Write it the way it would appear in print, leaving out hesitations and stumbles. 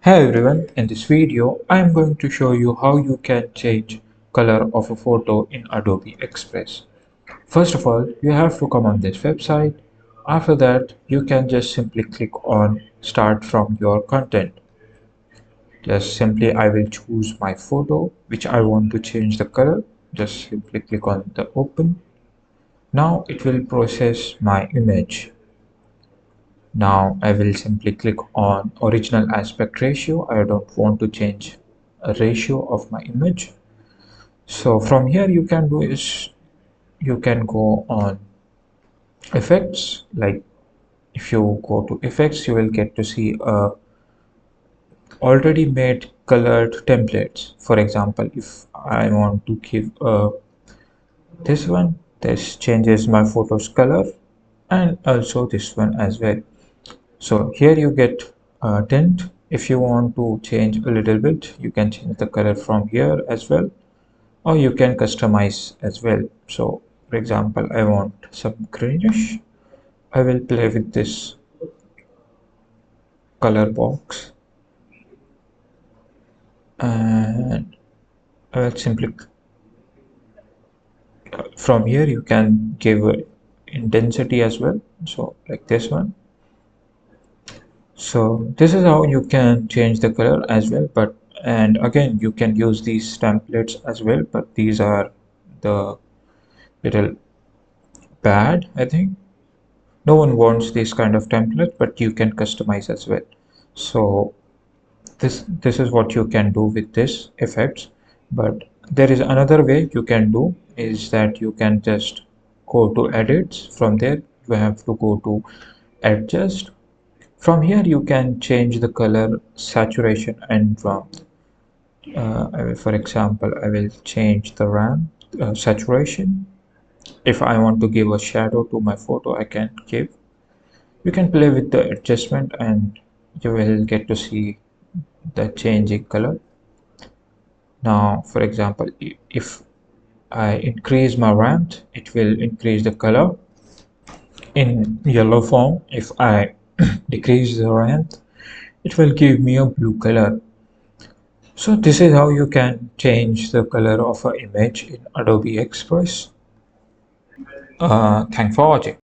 Hey everyone, in this video I am going to show you how you can change color of a photo in Adobe Express. First of all, you have to come on this website. After that, you can just simply click on start from your content. Just simply I will choose my photo which I want to change the color. Just simply click on the open. Now it will process my image. Now I will simply click on original aspect ratio. I don't want to change a ratio of my image. So from here you can do is you can go on effects. Like if you go to effects, you will get to see already made colored templates. For example, if I want to give this one, this changes my photo's color, and also this one as well. So here you get tint. If you want to change a little bit, you can change the color from here as well, or you can customize as well. So for example, I want some greenish. I will play with this color box and I will simply from here you can give intensity as well. So like this one. So this is how you can change the color as well, but and again you can use these templates as well, but these are the little bad, I think. No one wants this kind of template, but you can customize as well. So this is what you can do with this effects. But there is another way you can do is that you can just go to edits. From there you have to go to adjust. From here you can change the color, saturation and warmth. For example, I will change the RAM saturation. If I want to give a shadow to my photo, I can give. You can play with the adjustment and you will get to see the changing color. Now, for example, if I increase my ramp, it will increase the color in yellow form. If I decrease the ramp, it will give me a blue color. So this is how you can change the color of an image in Adobe Express. Thanks for watching.